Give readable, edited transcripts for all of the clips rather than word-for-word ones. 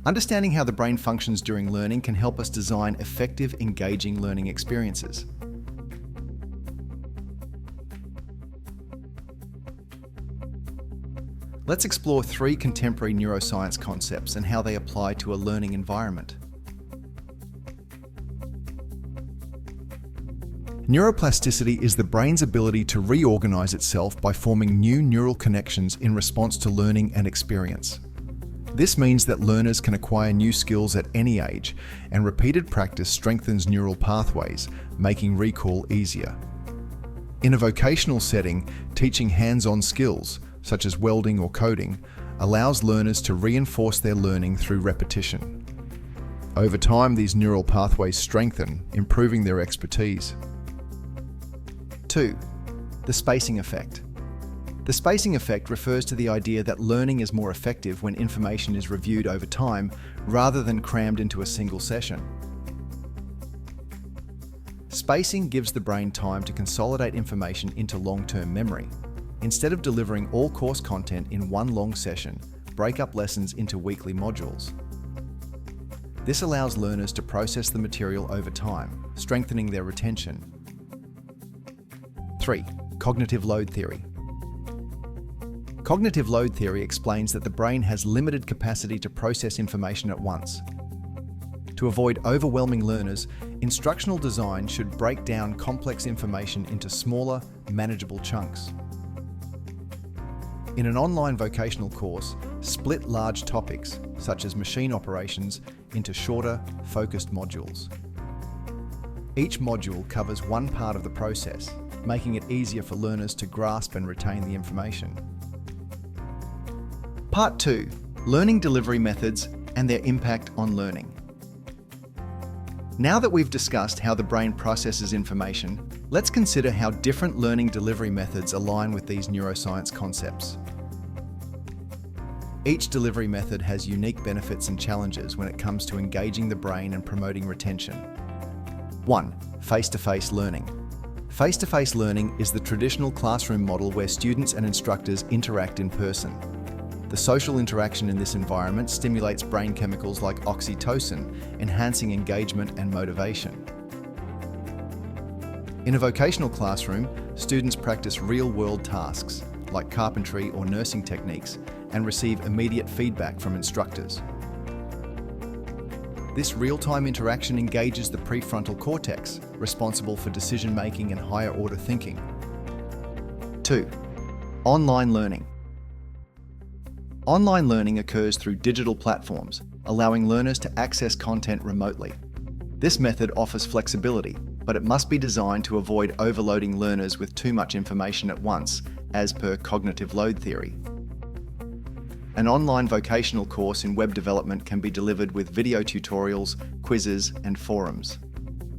Understanding how the brain functions during learning can help us design effective, engaging learning experiences. Let's explore 3 contemporary neuroscience concepts and how they apply to a learning environment. Neuroplasticity is the brain's ability to reorganize itself by forming new neural connections in response to learning and experience. This means that learners can acquire new skills at any age, and repeated practice strengthens neural pathways, making recall easier. In a vocational setting, teaching hands-on skills, such as welding or coding, allows learners to reinforce their learning through repetition. Over time, these neural pathways strengthen, improving their expertise. 2. The spacing effect. The spacing effect refers to the idea that learning is more effective when information is reviewed over time rather than crammed into a single session. Spacing gives the brain time to consolidate information into long-term memory. Instead of delivering all course content in one long session, break up lessons into weekly modules. This allows learners to process the material over time, strengthening their retention. 3. Cognitive load theory. Cognitive load theory explains that the brain has limited capacity to process information at once. To avoid overwhelming learners, instructional design should break down complex information into smaller, manageable chunks. In an online vocational course, split large topics, such as machine operations, into shorter, focused modules. Each module covers one part of the process, making it easier for learners to grasp and retain the information. Part 2. Learning delivery methods and their impact on learning. Now that we've discussed how the brain processes information, let's consider how different learning delivery methods align with these neuroscience concepts. Each delivery method has unique benefits and challenges when it comes to engaging the brain and promoting retention. 1. Face-to-face learning. Face-to-face learning is the traditional classroom model where students and instructors interact in person. The social interaction in this environment stimulates brain chemicals like oxytocin, enhancing engagement and motivation. In a vocational classroom, students practice real-world tasks, like carpentry or nursing techniques, and receive immediate feedback from instructors. This real-time interaction engages the prefrontal cortex, responsible for decision-making and higher-order thinking. 2. Online learning. Online learning occurs through digital platforms, allowing learners to access content remotely. This method offers flexibility, but it must be designed to avoid overloading learners with too much information at once, as per cognitive load theory. An online vocational course in web development can be delivered with video tutorials, quizzes, and forums.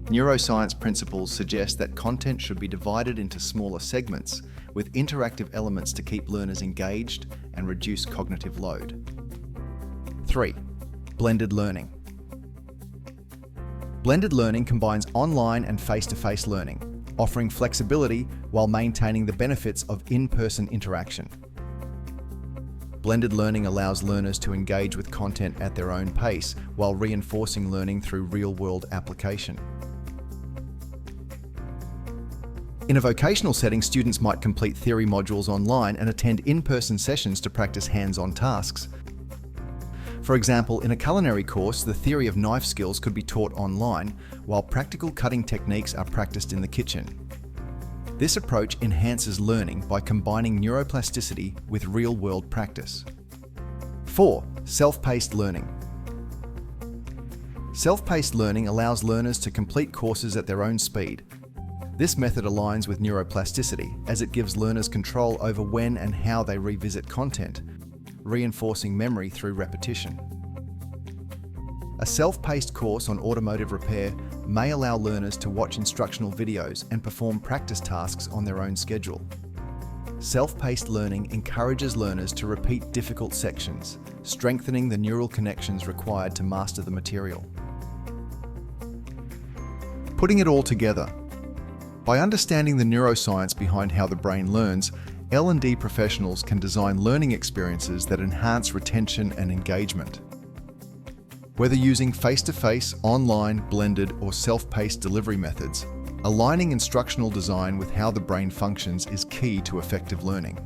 Neuroscience principles suggest that content should be divided into smaller segments, with interactive elements to keep learners engaged and reduce cognitive load. 3. Blended learning. Blended learning combines online and face-to-face learning, offering flexibility while maintaining the benefits of in-person interaction. Blended learning allows learners to engage with content at their own pace while reinforcing learning through real-world application. In a vocational setting, students might complete theory modules online and attend in-person sessions to practice hands-on tasks. For example, in a culinary course, the theory of knife skills could be taught online, while practical cutting techniques are practiced in the kitchen. This approach enhances learning by combining neuroplasticity with real-world practice. 4. Self-paced learning. Self-paced learning allows learners to complete courses at their own speed. This method aligns with neuroplasticity, as it gives learners control over when and how they revisit content, reinforcing memory through repetition. A self-paced course on automotive repair may allow learners to watch instructional videos and perform practice tasks on their own schedule. Self-paced learning encourages learners to repeat difficult sections, strengthening the neural connections required to master the material. Putting it all together. By understanding the neuroscience behind how the brain learns, L&D professionals can design learning experiences that enhance retention and engagement. Whether using face-to-face, online, blended, or self-paced delivery methods, aligning instructional design with how the brain functions is key to effective learning.